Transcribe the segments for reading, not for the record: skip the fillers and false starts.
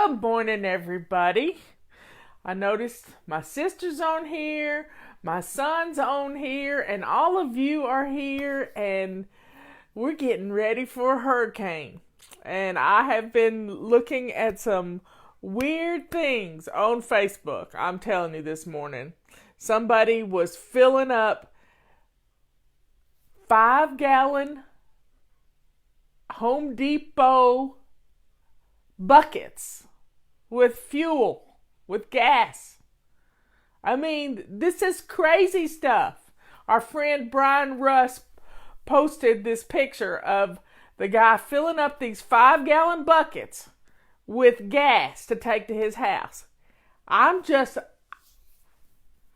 Good morning, everybody. I noticed my sister's on here, my son's on here, and all of you are here, and we're getting ready for a hurricane. And I have been looking at some weird things on Facebook. I'm telling you this morning. Somebody was filling up 5-gallon Home Depot buckets with fuel, with gas. I mean, this is crazy stuff. Our friend Brian Russ posted this picture of the guy filling up these 5-gallon buckets with gas to take to his house.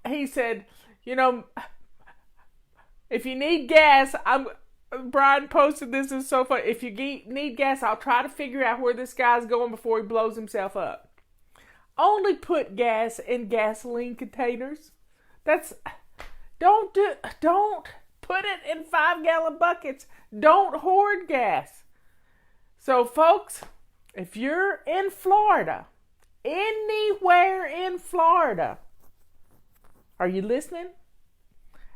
He said, if you need gas, Brian posted this, is so funny. If you need gas, I'll try to figure out where this guy's going before he blows himself up. Only put gas in gasoline containers. Don't put it in 5-gallon buckets. Don't hoard gas. So folks, if you're in Florida, anywhere in Florida, are you listening?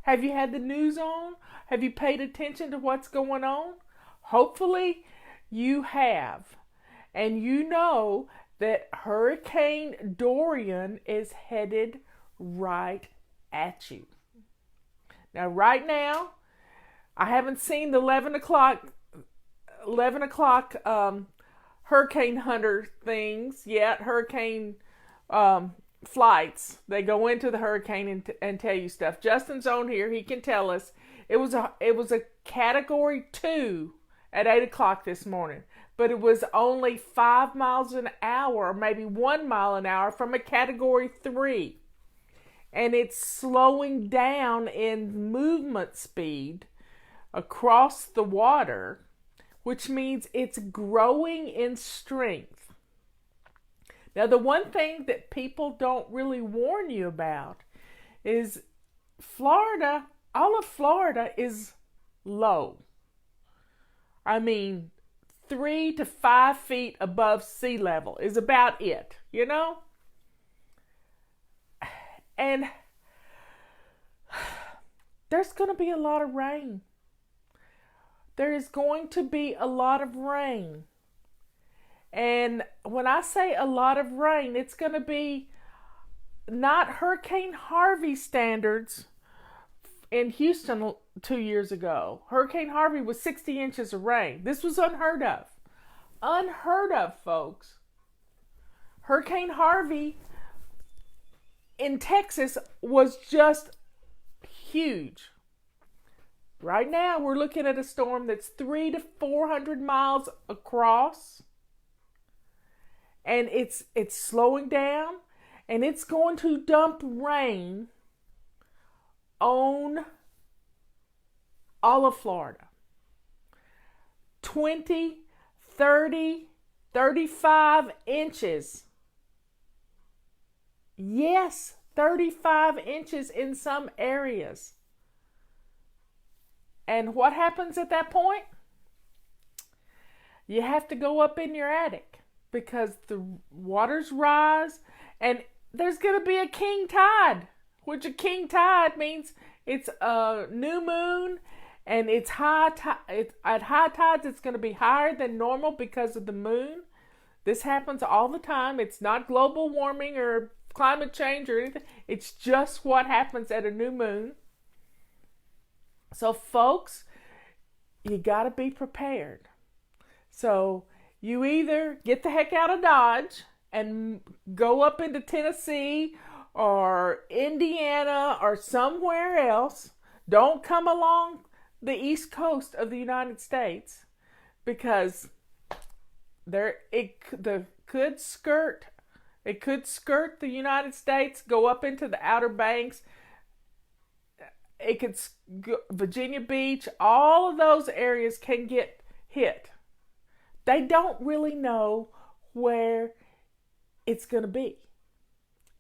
Have you had the news on? Have you paid attention to what's going on? Hopefully you have. And you know that Hurricane Dorian is headed right at you. Now, right now, I haven't seen the 11 o'clock hurricane hunter things yet, hurricane flights. They go into the hurricane and tell you stuff. Justin's on here. He can tell us. It was a category 2 at 8 o'clock this morning, but it was only 5 miles an hour, or maybe 1 mile an hour from a category 3. And it's slowing down in movement speed across the water, which means it's growing in strength. Now, the one thing that people don't really warn you about is Florida. All of Florida is low. I mean, 3 to 5 feet above sea level is about it, And there's going to be a lot of rain. There is going to be a lot of rain. And when I say a lot of rain, it's going to be not Hurricane Harvey standards in Houston 2 years ago. Hurricane Harvey was 60 inches of rain. This was unheard of. Unheard of, folks. Hurricane Harvey in Texas was just huge. Right now, we're looking at a storm that's 300 to 400 miles across. And it's slowing down. And it's going to dump rain on all of Florida. 20, 30, 35 inches. Yes, 35 inches in some areas. And what happens at that point? You have to go up in your attic because the waters rise and there's going to be a king tide, which a king tide means it's a new moon and it's high tide. At high tides, it's going to be higher than normal because of the moon. This happens all the time. It's not global warming or climate change or anything. It's just what happens at a new moon. So, folks, you got to be prepared. So, you either get the heck out of Dodge and go up into Tennessee or Indiana or somewhere else. Don't come along the east coast of the United States because it could skirt the United States, go up into the Outer Banks. It could Virginia Beach. All of those areas can get hit. They don't really know where it's going to be.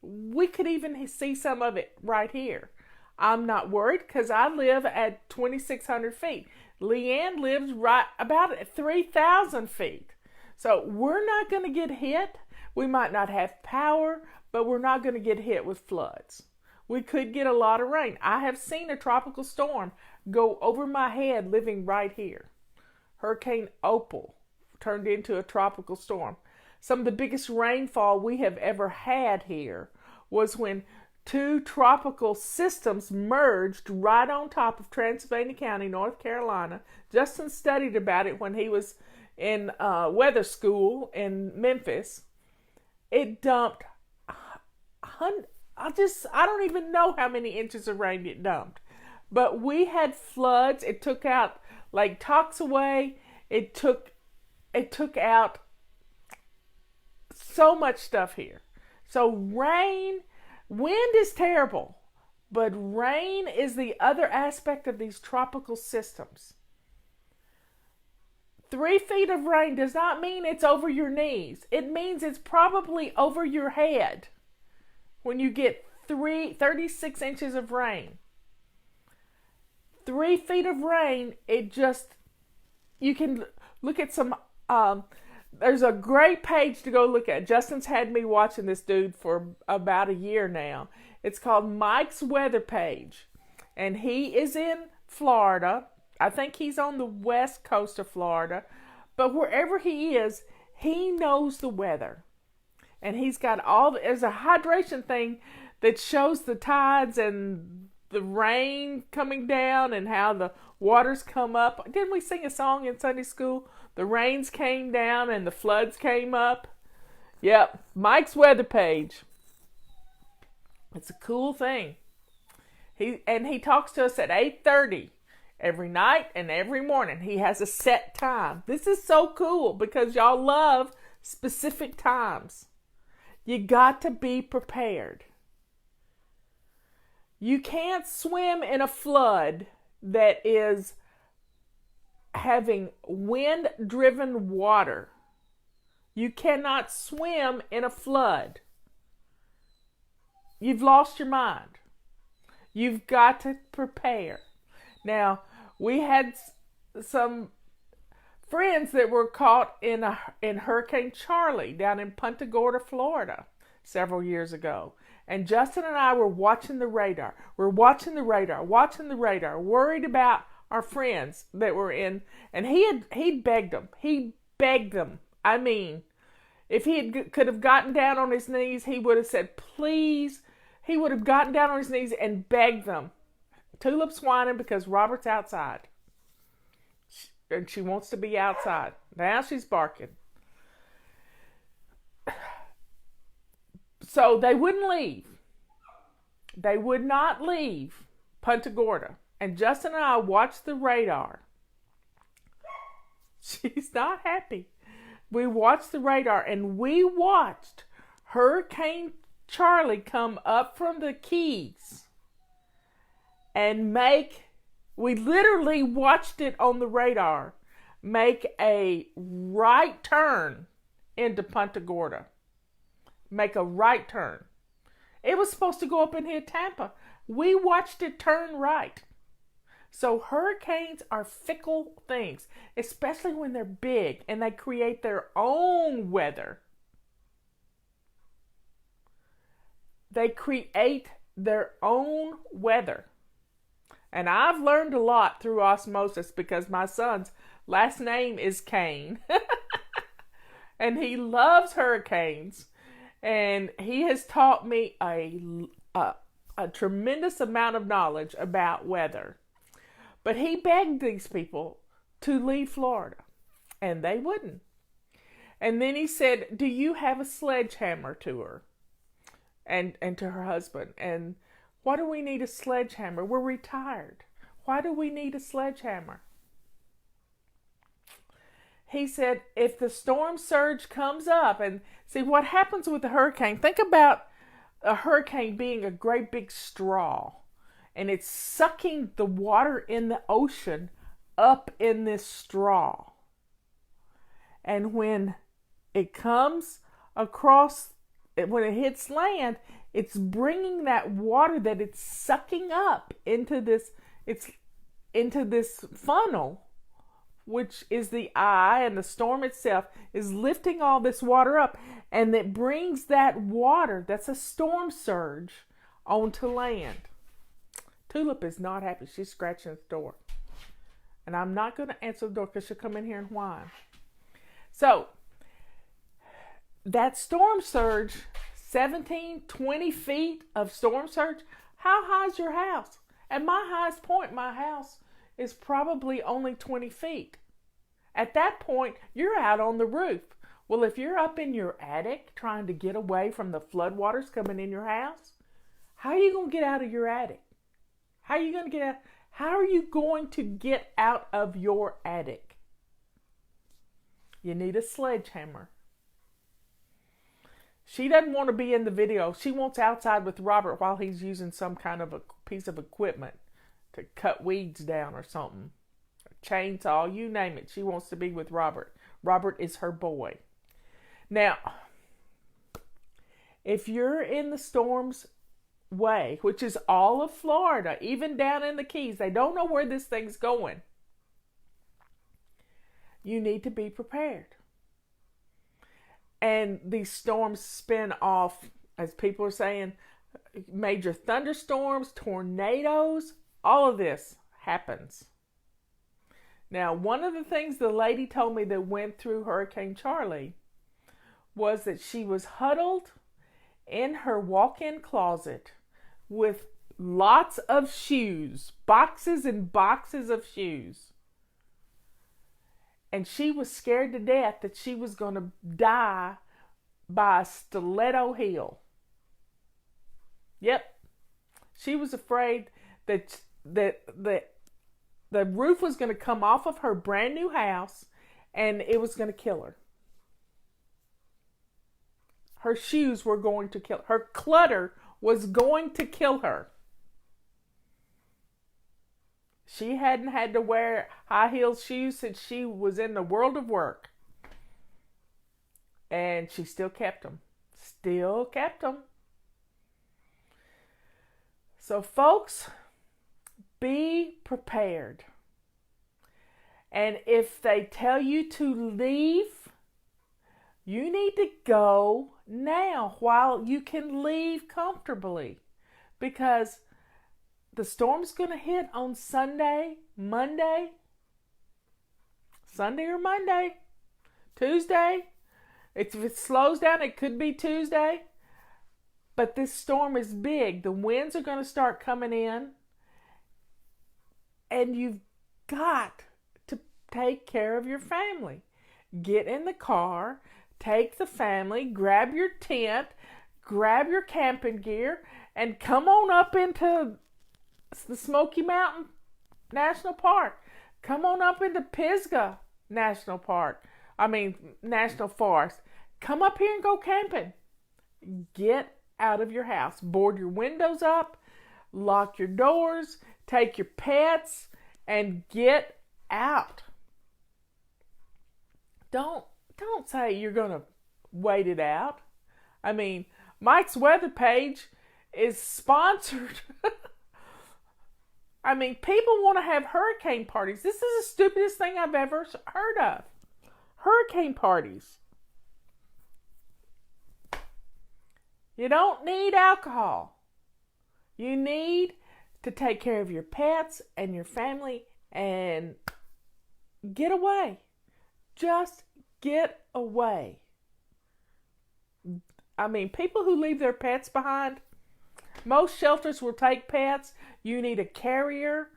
We could even see some of it right here. I'm not worried because I live at 2,600 feet. Leanne lives right about at 3,000 feet. So we're not going to get hit, We might not have power, but we're not going to get hit with floods. We could get a lot of rain. I have seen a tropical storm go over my head living right here. Hurricane Opal turned into a tropical storm. Some of the biggest rainfall we have ever had here was when two tropical systems merged right on top of Transylvania County, North Carolina. Justin studied about it when he was in weather school in Memphis. It dumped, I don't even know how many inches of rain it dumped. But we had floods. It took out Lake Toxaway. It took out so much stuff here. So wind is terrible, but rain is the other aspect of these tropical systems. 3 feet of rain does not mean it's over your knees. It means it's probably over your head when you get 36 inches of rain. 3 feet of rain, you can look at some, there's a great page to go look at. Justin's had me watching this dude for about a year now. It's called Mike's Weather Page. And he is in Florida. I think he's on the west coast of Florida. But wherever he is, he knows the weather. And he's got there's a hydration thing that shows the tides and the rain coming down and how the waters come up. Didn't we sing a song in Sunday school? The rains came down and the floods came up. Yep, Mike's Weather Page. It's a cool thing. He talks to us at 8:30 every night and every morning. He has a set time. This is so cool because y'all love specific times. You got to be prepared. You can't swim in a flood that is having wind-driven water. You cannot swim in a flood. You've lost your mind. You've got to prepare. Now, we had some friends that were caught in Hurricane Charlie down in Punta Gorda, Florida, several years ago. And Justin and I were watching the radar. We're watching the radar, worried about our friends that were in. And he begged them. He begged them. I mean, if could have gotten down on his knees, he would have said, please. He would have gotten down on his knees and begged them. Tulip's whining because Robert's outside. And she wants to be outside. Now she's barking. So they wouldn't leave. They would not leave Punta Gorda. And Justin and I watched the radar. She's not happy. We watched the radar and we watched Hurricane Charlie come up from the Keys and we literally watched it on the radar make a right turn into Punta Gorda. Make a right turn. It was supposed to go up and hit Tampa. We watched it turn right. So hurricanes are fickle things, especially when they're big and they create their own weather. They create their own weather. And I've learned a lot through osmosis because my son's last name is Kane. And he loves hurricanes. And he has taught me a tremendous amount of knowledge about weather. But he begged these people to leave Florida. And they wouldn't. And then he said, do you have a sledgehammer to her? And to her husband. And why do we need a sledgehammer? We're retired. Why do we need a sledgehammer? He said, if the storm surge comes up, and see what happens with the hurricane, think about a hurricane being a great big straw, and it's sucking the water in the ocean up in this straw. And when it comes across, when it hits land, it's bringing that water that it's sucking up into this funnel which is the eye, and the storm itself is lifting all this water up, and it brings that water, that's a storm surge, onto land. Tulip is not happy. She's scratching at the door. And I'm not going to answer the door because she'll come in here and whine. So, that storm surge, 17, 20 feet of storm surge, how high is your house? At my highest point, my house is probably only 20 feet. At that point, you're out on the roof. Well, if you're up in your attic trying to get away from the floodwaters coming in your house, how are you going to get out of your attic? How are you going to get out? How are you going to get out of your attic? You need a sledgehammer. She doesn't want to be in the video. She wants outside with Robert while he's using some kind of a piece of equipment to cut weeds down or something. A chainsaw, you name it. She wants to be with Robert. Robert is her boy. Now, if you're in the storm's way, which is all of Florida, even down in the Keys, they don't know where this thing's going. You need to be prepared. And these storms spin off, as people are saying, major thunderstorms, tornadoes, all of this happens. Now, one of the things the lady told me that went through Hurricane Charlie was that she was huddled in her walk-in closet with lots of shoes, boxes and boxes of shoes. And she was scared to death that she was going to die by a stiletto heel. Yep. She was afraid that the roof was going to come off of her brand new house and it was going to kill her. Her shoes were going to kill her. Her clutter was going to kill her. She hadn't had to wear high heel shoes since she was in the world of work. And she still kept them. Still kept them. So folks, be prepared. And if they tell you to leave, you need to go now while you can leave comfortably. Because the storm's going to hit on Sunday, Monday, Sunday or Monday, Tuesday. If it slows down, it could be Tuesday. But this storm is big. The winds are going to start coming in. And you've got to take care of your family. Get in the car, take the family, grab your tent, grab your camping gear, and come on up into the Smoky Mountain National Park. Come on up into Pisgah National Forest. Come up here and go camping. Get out of your house. Board your windows up. Lock your doors. Take your pets and get out. Don't say you're going to wait it out. I mean, Mike's weather page is sponsored. I mean, people want to have hurricane parties. This is the stupidest thing I've ever heard of. Hurricane parties. You don't need alcohol. You need to take care of your pets and your family and get away. Just get away. I mean, people who leave their pets behind, most shelters will take pets. You need a carrier.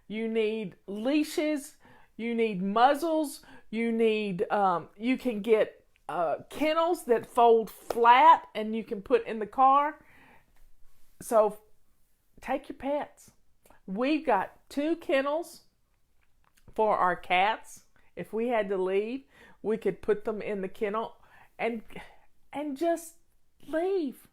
You need leashes. You need muzzles. You need, you can get kennels that fold flat and you can put in the car. So take your pets. We've got 2 kennels for our cats. If we had to leave, we could put them in the kennel and just leave.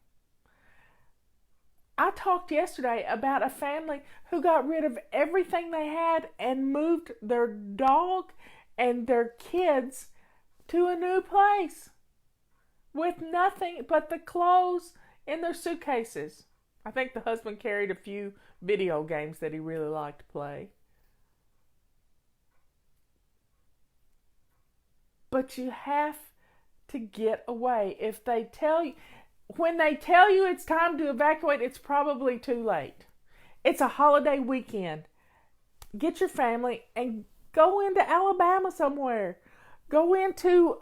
I talked yesterday about a family who got rid of everything they had and moved their dog and their kids to a new place with nothing but the clothes in their suitcases. I think the husband carried a few video games that he really liked to play. but you have to get away. If they tell you, when they tell you it's time to evacuate, it's probably too late. It's a holiday weekend. Get your family and go into Alabama somewhere. Go into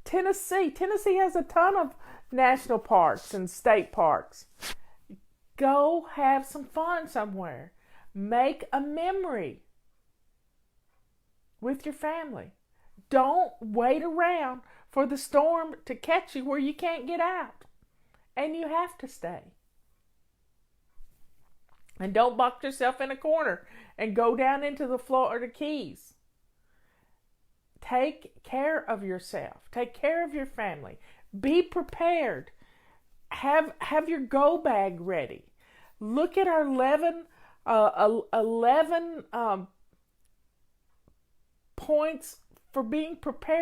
Tennessee. Tennessee has a ton of national parks and state parks. Go have some fun somewhere. Make a memory with your family. Don't wait around for the storm to catch you where you can't get out. And you have to stay. And don't box yourself in a corner and go down into the Florida Keys. Take care of yourself. Take care of your family. Be prepared. Have your go bag ready. Look at our 11 points for being prepared.